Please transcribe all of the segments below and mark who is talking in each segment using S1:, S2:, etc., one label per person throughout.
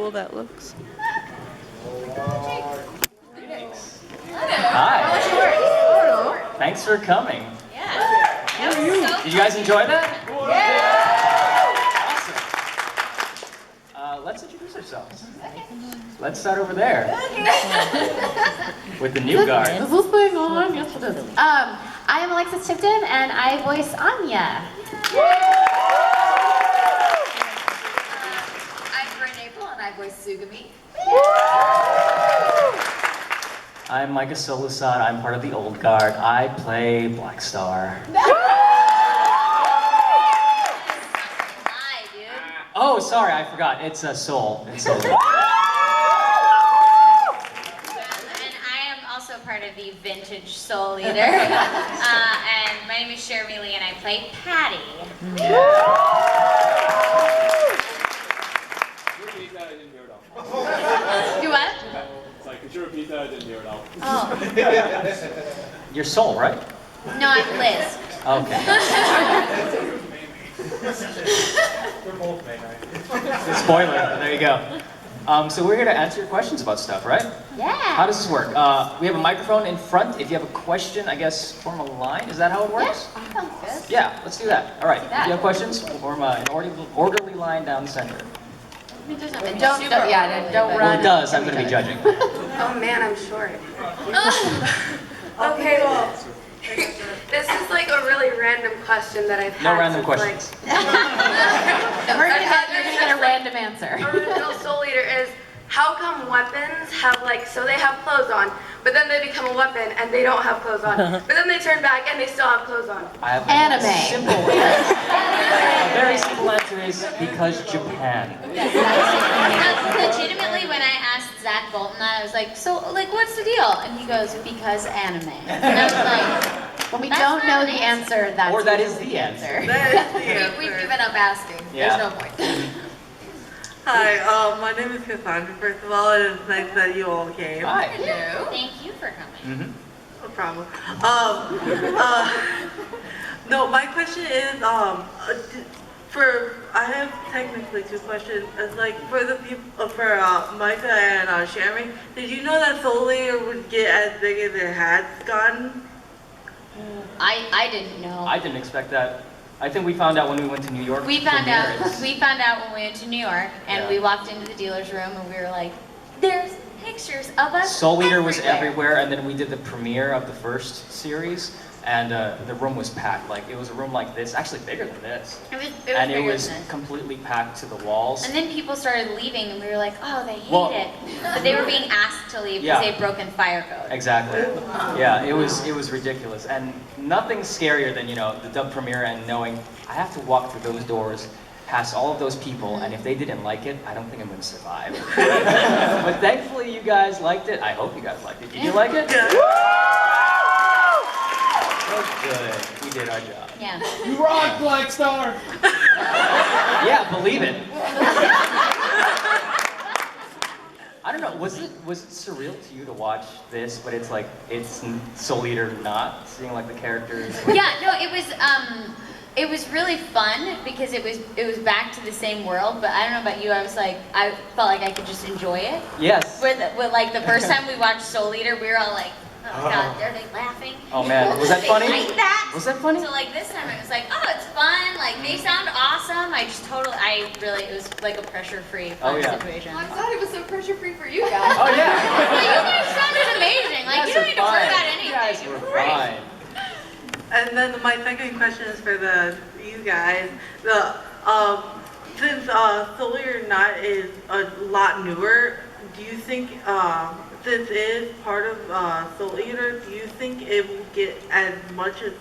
S1: cool that looks.
S2: Hi. Thanks for coming.
S3: Yeah.
S2: Did you guys enjoy that?
S3: Yeah.
S2: Awesome. Let's introduce ourselves. Let's start over there. With the new guard.
S4: Is this thing on? Yes, it is. I am Alexis Tipton, and I voice Anya.
S3: I'm Bryn Apprill, and I voice Tsugumi.
S2: I'm Micah Solusod. I'm part of the old guard. I play Black Star.
S3: Hi, dude.
S2: Oh, sorry, I forgot. It's Soul. It's Soul.
S3: And I am also part of the vintage soul leader. And my name is Cherami Leigh, and I play Patty. Do what?
S5: Could you repeat that? I didn't hear it all.
S3: Oh.
S2: You're Soul, right?
S3: No, I'm Liz.
S2: Okay.
S5: They're both May, right?
S2: Spoiler. There you go. So we're here to answer your questions about stuff, right?
S3: Yeah.
S2: How does this work? We have a microphone in front. If you have a question, I guess form a line. Is that how it works?
S3: Yeah, sounds good.
S2: Yeah, let's do that. All right.
S3: Do
S2: If
S3: that.
S2: you have questions, we'll form an orderly line down the center.
S3: It doesn't
S4: Don't
S2: Well,
S4: run.
S2: it does. I'm going to be judging.
S6: Oh man, I'm short. Okay, well, this is like a really random question that I've had.
S2: No random
S6: since,
S2: questions.
S4: You're gonna get a random answer.
S6: Original Soul Leader is, how come weapons have so they have clothes on, but then they become a weapon and they don't have clothes on, but then they turn back and they still have clothes on?
S2: I have
S4: Anime.
S2: a simple answer. A very simple answer is because Japan.
S3: Legitimately, when I asked Zach Bolton that, I was like, so, what's the deal? And he goes, because anime. And I was like,
S4: When we
S3: That's
S4: don't
S3: not
S4: know
S3: an
S4: the answer, that's
S2: Or that is the answer.
S3: we've given up asking.
S2: Yeah.
S3: There's no point.
S1: Hi, my name is Cassandra, first of all, and it's nice that you all came.
S2: Hi.
S3: Hello. Thank you for coming.
S2: Mm-hmm.
S1: No problem. No, my question is, I have technically two questions. It's for the people, for Micah and Cherami, did you know that Soul Leader would get as big as it has gotten?
S3: I didn't know.
S2: I didn't expect that. I think we found out when we went to New York.
S3: We found out
S2: Preimere.
S3: when we went to New York, and
S2: Yeah.
S3: we walked into the dealer's room, and we were like, "There's pictures of us."
S2: Soul Leader was everywhere, and then we did the premiere of the first series, and the room was packed. It was a room like this, actually bigger than this.
S3: It was
S2: And it
S3: bigger
S2: was
S3: than this.
S2: completely packed to the walls.
S3: And then people started leaving, and we were like, "Oh, they hate
S2: Well-
S3: it," but they were being asked to leave
S2: Yeah.
S3: because they'd broken fire code.
S2: Exactly. Yeah, it was ridiculous, and nothing scarier than the dub premiere and knowing I have to walk through those doors, past all of those people, and if they didn't like it, I don't think I'm going to survive. But thankfully, you guys liked it. I hope you guys liked it. Did you like it?
S1: Yeah.
S2: Oh, good. We did our job.
S3: Yeah.
S5: You rock, Black Star!
S2: Yeah, believe it. I don't know. Was it surreal to you to watch this, but it's Soul Eater not seeing the characters?
S3: Yeah, no, it was really fun because it was back to the same world, but I don't know about you, I felt like I could just enjoy it.
S2: Yes.
S3: With the first time we watched Soul Eater, we were all like, oh my god, are they laughing?
S2: Oh man, was that funny?
S3: They like that?
S2: Was that funny?
S3: So this time it was oh, it's fun, they sound awesome. It was like a pressure-free fun situation.
S6: I'm glad it was so pressure-free for you guys.
S2: Oh yeah.
S3: You guys sounded amazing.
S2: You guys
S3: You don't
S2: are
S3: need to worry
S2: fine.
S3: about anything.
S2: You guys
S3: It
S2: were
S3: was great.
S2: fine.
S1: And then my second question is for you guys. Since Soul Leader Not is a lot newer, do you think this is part of Soul Eater? Do you think it will get as much as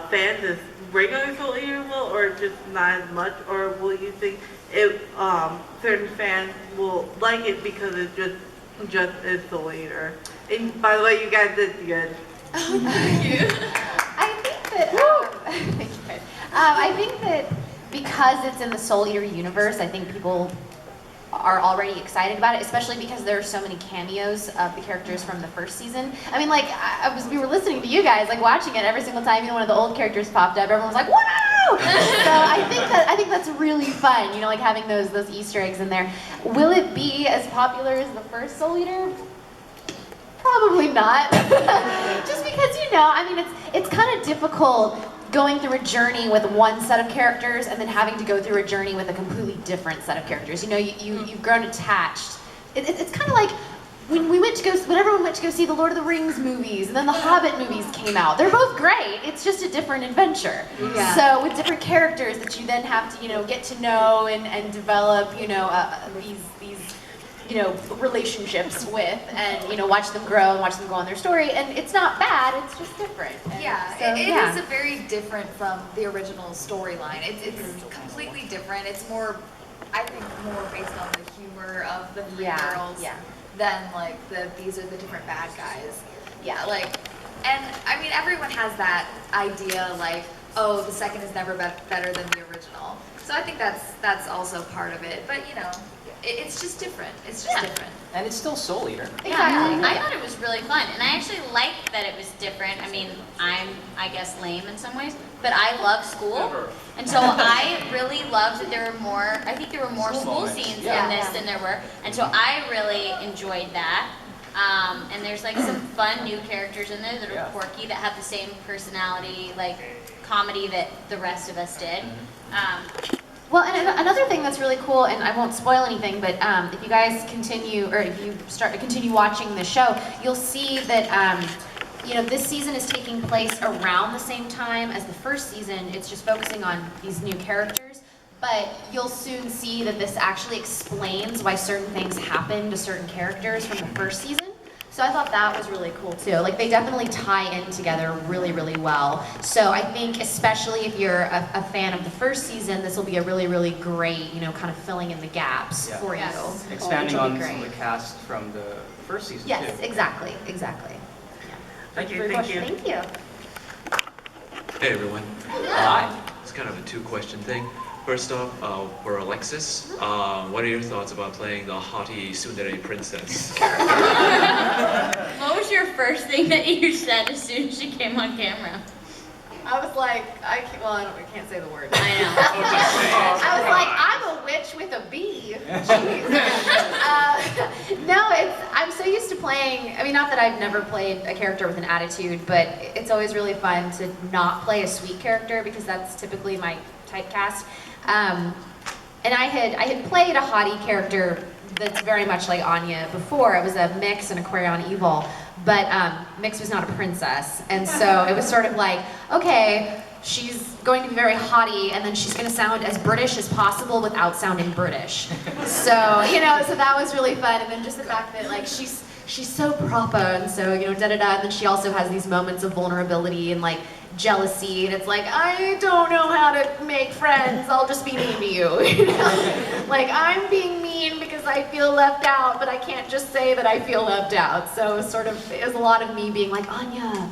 S1: fans as regular Soul Eater will, or just not as much? Or will you think certain fans will like it because it's just is Soul Eater? And by the way, you guys did good.
S3: Oh, thank you.
S4: I think that. I think that because it's in the Soul Eater universe, I think people are already excited about it, especially because there are so many cameos of the characters from the first season. I mean, we were listening to you guys, watching it every single time, one of the old characters popped up, everyone was like, wow! I think that's really fun, you know, like having those Easter eggs in there. Will it be as popular as the first Soul Eater? Probably not. Just because, you know, I mean, it's kind of difficult going through a journey with one set of characters and then having to go through a journey with a completely different set of characters. You know, you've grown attached. It's kind of like when everyone went to go see the Lord of the Rings movies and then the Hobbit movies came out. They're both great. It's just a different adventure.
S1: Yeah.
S4: So with different characters that you then have to, you know, get to know and develop, you know, these you know, relationships with, and you know, watch them grow and watch them go on their story. And it's not bad. It's just different. And
S7: Yeah,
S4: so,
S7: it is a very different from the original storyline. It's completely different. It's more, I think, more based on the humor of the three girls than like these are the different bad guys. Yeah, like, and I mean, everyone has that idea, like, oh, the second is never better than the original. So I think that's also part of it. But you know, it's just different. It's just different.
S2: And it's still Soul Eater.
S3: Yeah, I thought it was really fun, and I actually liked that it was different. I mean, I guess, lame in some ways, but I love school, and so I really loved that there were more. I think there were more school scenes in this than there were, and so I really enjoyed that. And there's like some fun new characters in there that are quirky, that have the same personality, like comedy that the rest of us did.
S4: Well, and another thing that's really cool, and I won't spoil anything, but if you guys continue, or if you start to continue watching the show, you'll see that, you know, this season is taking place around the same time as the first season. It's just focusing on these new characters, but you'll soon see that this actually explains why certain things happen to certain characters from the first season. So I thought that was really cool too. Like, they definitely tie in together really, really well. So I think, especially if you're a fan of the first season, this will be a really, really great, you know, kind of filling in the gaps for you.
S2: Expanding
S4: which will
S2: on
S4: be
S2: some of
S4: great.
S2: the cast from the first season
S4: Yes,
S2: too.
S4: exactly.
S1: Thank you.
S4: Thank you.
S8: Hey everyone.
S2: Hi.
S8: It's kind of a two-question thing. First off, for Alexis, what are your thoughts about playing the haughty tsundere princess character?
S3: What was your first thing that you said as soon as she came on camera?
S7: I was like, I can't say the word.
S3: I know.
S4: I was like, I'm a witch with a bee. I'm so used to playing, I mean, not that I've never played a character with an attitude, but it's always really fun to not play a sweet character, because that's typically my typecast. And I had played a haughty character that's very much like Anya before. It was a Mix and a Quarion Evil, but Mix was not a princess, and so it was sort of like, okay, she's going to be very haughty, and then she's going to sound as British as possible without sounding British. So, you know, so that was really fun, and then just the fact that, like, she's so proper, and so, you know, da-da-da, and then she also has these moments of vulnerability and, like, jealousy, and it's like, I don't know how to make friends, I'll just be mean to you. You know? Like, I'm being mean because I feel left out, but I can't just say that I feel left out. So sort of, it was a lot of me being like, Anya,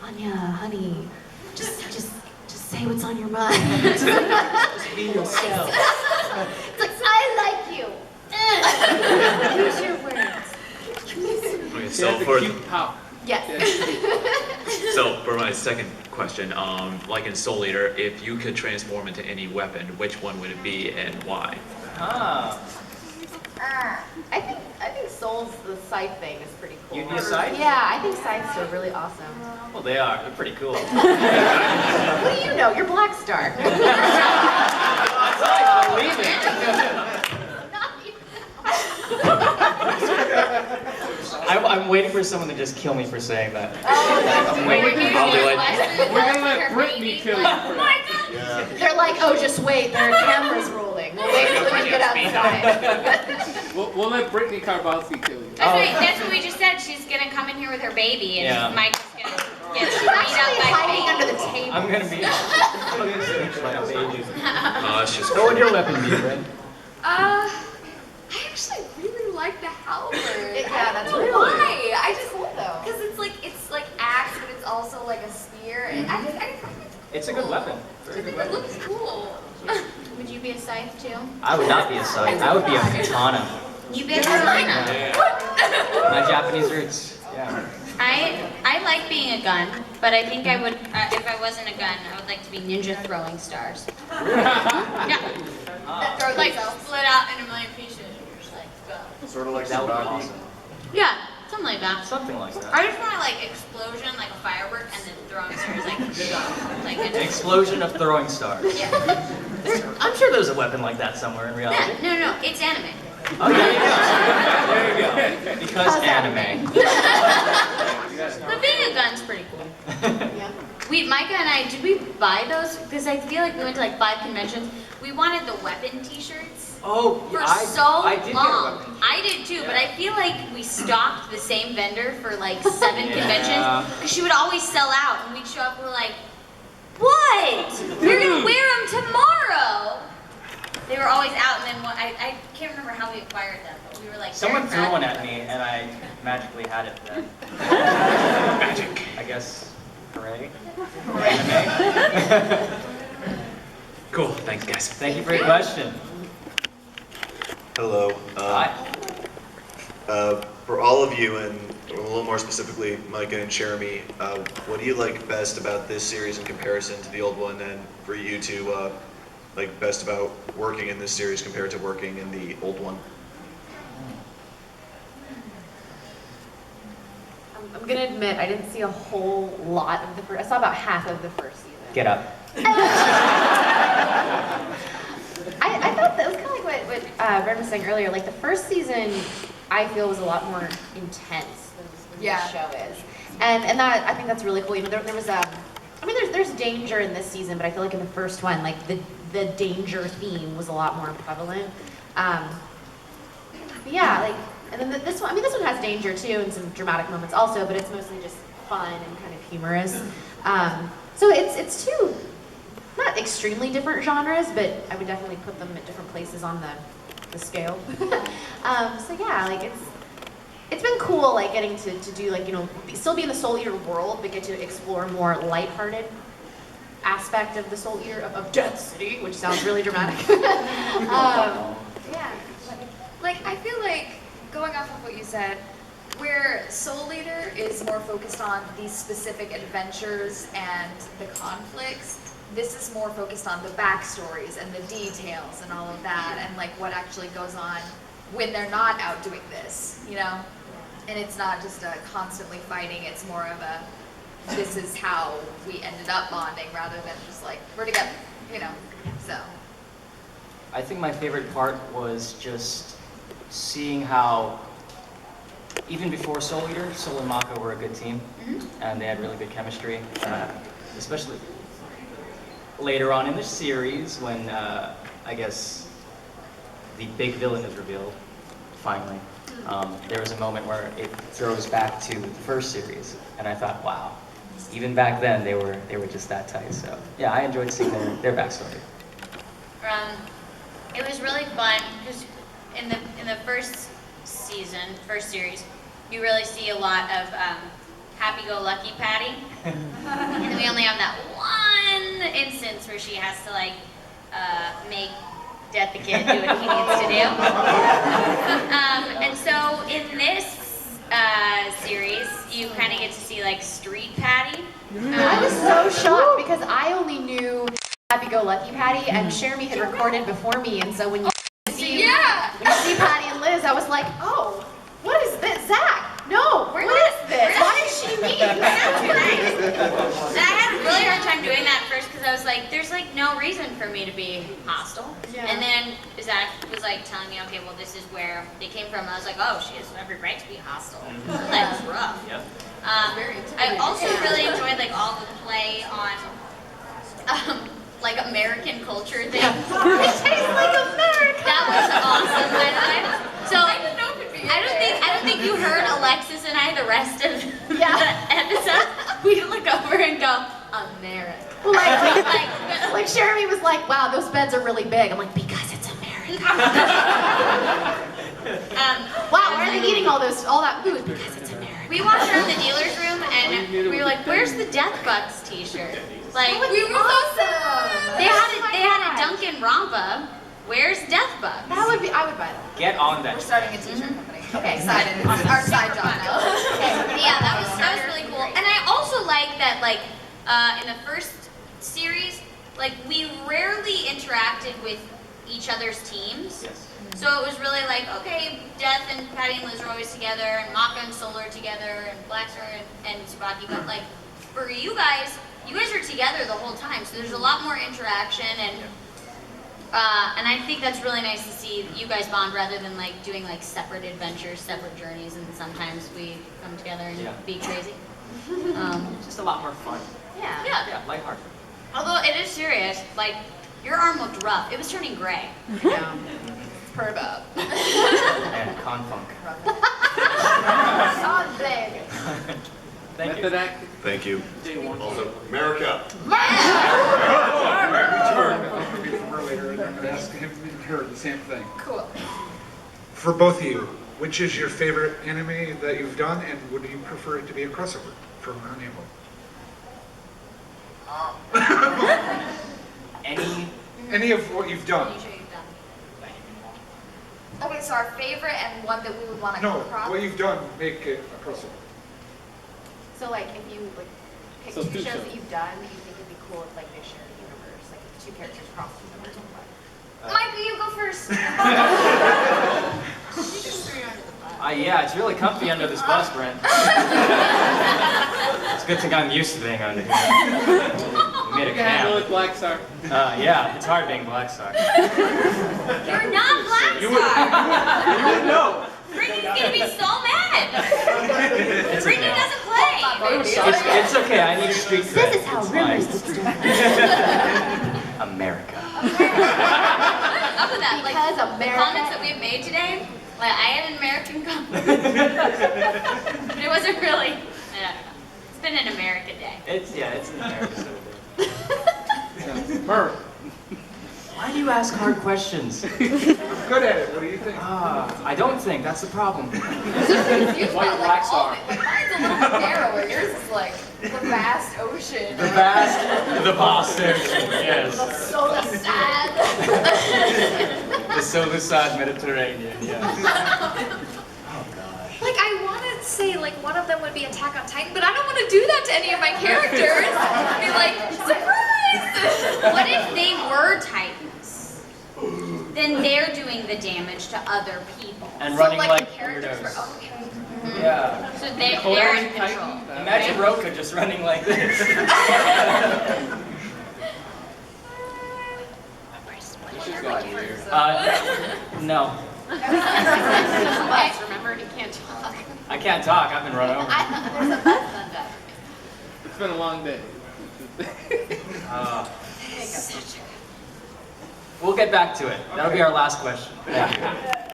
S4: honey, just say what's on your mind. Just be yourself. It's like, I like you. Use your words.
S8: Okay, so for
S4: Yes.
S8: so for my second question, like in Soul Eater, if you could transform into any weapon, which one would it be and why?
S4: I think Soul's the scythe thing is pretty cool.
S2: You'd be a scythe?
S4: Yeah, I think scythes are really awesome.
S2: Well, they are. They're pretty cool.
S4: What do you know? You're Black Star.
S2: I believe it. I'm waiting for someone to just kill me for saying that. I'm waiting.
S8: I'll do it.
S5: We're gonna let Brittany kill you first.
S4: They're like, oh, just wait. Their camera's rolling. We'll wait until you get outside.
S5: We'll let Brittany Karbowski kill you.
S3: That's what we just said. She's gonna come in here with her baby, and Mike's gonna get
S4: She's
S3: beat up
S4: actually
S3: by
S4: hiding
S3: the
S4: under the table.
S2: I'm gonna be.
S8: It's just
S2: What would your weapon be, Bryn?
S7: I actually really like the halberd.
S4: Yeah, that's
S7: really
S4: cool.
S7: why. I just
S4: Cool though.
S7: because it's like axe, but it's also like a spear, and I think
S2: It's a good weapon.
S7: it looks cool.
S3: Would you be a scythe too?
S2: I would not be a scythe. I would be a katana.
S3: You be a katana.
S2: My Japanese roots. Yeah.
S3: I I like being a gun, but I think I would, if I wasn't a gun, I would like to be ninja throwing stars. Yeah.
S7: That throw
S3: Like
S7: themselves.
S3: split out in a million pieces and just like go.
S9: Sort of like
S2: That would be
S9: Tsugumi.
S2: awesome.
S3: Yeah, something like that.
S2: Something like that.
S3: I just want to like explosion, like a firework, and then throwing stars, like like
S2: An explosion of throwing stars.
S3: Yeah.
S2: I'm sure there's a weapon like that somewhere in reality.
S3: Yeah, no, it's anime.
S2: Oh, there you go. There you go. Because anime.
S3: But being a gun's pretty cool. Micah and I, did we buy those? Because I feel like we went to like 5 conventions. We wanted the weapon t-shirts
S2: Oh,
S3: for
S2: I did get a
S3: long.
S2: weapon.
S3: I did too, but I feel like we stocked the same vendor for like 7
S2: Yeah.
S3: conventions. Because she would always sell out, and we'd show up and we're like, what? You're gonna wear them tomorrow. They were always out, and then I can't remember how we acquired them, but we were like,
S2: Someone
S3: very
S2: threw one
S3: proud.
S2: at me, and I magically had it then.
S8: Magic.
S2: I guess, hooray.
S8: Cool. Thanks, guys.
S2: Thank you for your question.
S9: Hello.
S2: Hi.
S9: For all of you, and a little more specifically, Micah and Cherami, what do you like best about this series in comparison to the old one, and for you to like best about working in this series compared to working in the old one?
S4: I'm gonna admit, I didn't see a whole lot of the first. I saw about half of the first season.
S2: Get up.
S4: I thought that was kind of like what Bryn was saying earlier. Like the first season, I feel was a lot more intense than
S7: Yeah.
S4: the show is, and that I think that's really cool. You know, there was I mean, there's danger in this season, but I feel like in the first one, like the danger theme was a lot more prevalent. But yeah, like, and then this one, I mean, this one has danger too and some dramatic moments also, but it's mostly just fun and kind of humorous. So it's two not extremely different genres, but I would definitely put them at different places on the scale. So yeah, like it's been cool, like getting to do like, you know, still be in the Soul Eater world, but get to explore more lighthearted aspect of the Soul Eater of Death City, which sounds really dramatic. Yeah.
S7: Like, I feel like, going off of what you said, where Soul Eater is more focused on these specific adventures and the conflicts, this is more focused on the backstories and the details and all of that, and like what actually goes on when they're not out doing this, you know? And it's not just a constantly fighting, it's more of a, this is how we ended up bonding, rather than just like, we're together, you know? So.
S2: I think my favorite part was just seeing how, even before Soul Eater, Soul and Mako were a good team, and they had really good chemistry, especially later on in the series when, I guess, the big villain is revealed, finally. There was a moment where it throws back to the first series, and I thought, wow, even back then they were just that tight. So yeah, I enjoyed seeing their backstory.
S3: It was really fun because in the first season, first series, you really see a lot of happy-go-lucky Patty, and then we only have that one instance where she has to like make Death the Kid do what he needs to do. And so in this series, you kind of get to see like street Patty.
S4: I was so shocked because I only knew Happy-Go-Lucky Patty, and Cherami had recorded before me, and so when you see Patty and Liz, I was like, oh, what is this? Zach, no, what is this? Why is she mean?
S3: And I had a really hard time doing that at first because I was like, there's like no reason for me to be hostile.
S4: Yeah.
S3: And then Zach was like telling me, okay, well this is where they came from. I was like, oh, she has every right to be hostile. That was rough.
S2: Yep.
S3: I also really enjoyed like all the play on like American culture things.
S4: It tastes like America.
S3: That was awesome, by the way. So I don't think you heard Alexis and I the rest of the episode. We look over and go, America.
S4: Well, like Cherami was like, wow, those beds are really big. I'm like, because it's America. Wow, why are they eating all that food? Because it's America.
S3: We walked around the dealer's room and we were like, "Where's the Death Bucks T-shirt?" Like
S7: We were so sad.
S3: they had a Dunkin' Rampa. Where's Death Bucks?
S4: I would buy that.
S2: Get on that.
S7: We're starting a t-shirt company. Okay, excited. It's our side job now.
S3: Yeah, that was really cool. And I also like that, like, in the first series, like, we rarely interacted with each other's teams.
S2: Yes.
S3: So it was really like, okay, Death and Patty and Liz are always together, and Maka and Solar are together, and Blackstar and Tsubaki, but like, for you guys are together the whole time, so there's a lot more interaction, and I think that's really nice to see you guys bond rather than like doing like separate adventures, separate journeys, and sometimes we come together and be crazy.
S2: It's just a lot more fun.
S3: Yeah.
S2: Yeah, lighthearted.
S3: Although it is serious, like, your arm looked rough. It was turning gray.
S4: Yeah.
S7: Perv up.
S2: And confunk.
S7: Something.
S2: Thank you.
S5: Method acting.
S9: Thank you.
S10: Also, America.
S11: From earlier, and I'm going to ask him and her the same thing.
S7: Cool.
S11: For both of you, which is your favorite anime that you've done, and would you prefer it to be a crossover from Anya? Any of what you've done?
S7: Okay, so our favorite and one that we would want to
S11: No,
S7: come across.
S11: what you've done, make it a crossover.
S4: So like, if you like pick
S5: So
S4: two
S5: two
S4: shows
S5: shows.
S4: that you've done, that you think would be cool if like they share the universe, like if two characters cross the universe.
S3: Micah, you go first.
S2: Yeah, it's really comfy under this bus, Brent. It's a good thing I'm used to being under here. We made a
S5: You can handle
S2: camp.
S5: it, Blackstar.
S2: Yeah, it's hard being Blackstar.
S3: You're not Blackstar.
S2: You would know.
S3: Brittany's gonna be so mad.
S2: It's
S3: Brittany
S2: okay.
S3: doesn't play.
S2: It's okay, I need street cred.
S4: This is how
S2: It's
S4: rumors
S2: fine. America.
S3: Up with that, like,
S4: Because
S3: the
S4: America-
S3: comments that we've made today, like, I had an American comment. But it wasn't really, I don't know. It's been an America day.
S2: It's an America.
S5: Murph.
S2: Why do you ask hard questions?
S11: I'm good at it. What do you think?
S2: I don't think, that's the problem.
S7: Confused
S5: Why
S7: by, like, all
S5: Blackstar?
S7: of it. Like, mine's a little bit narrower. Yours is like the vast ocean.
S2: The vast ocean, yes.
S7: So sad.
S2: The Solusod Mediterranean, yes. Oh gosh.
S7: Like, I want to say, like, one of them would be Attack on Titan, but I don't want to do that to any of my characters. Be like, surprise!
S3: What if they were Titans? Then they're doing the damage to other people.
S2: And
S7: So,
S2: running
S7: like,
S2: like
S7: the characters
S2: weirdos.
S7: were, okay.
S2: Yeah.
S3: So they're in control.
S5: Titan?
S2: Imagine Roka just running like this.
S5: She's got weird.
S2: No.
S4: Bus, remember, he can't talk.
S2: I can't talk, I've been run over.
S4: There's a bus on that.
S5: It's been a long day.
S2: We'll get back to it. That'll be our last question. Thank you.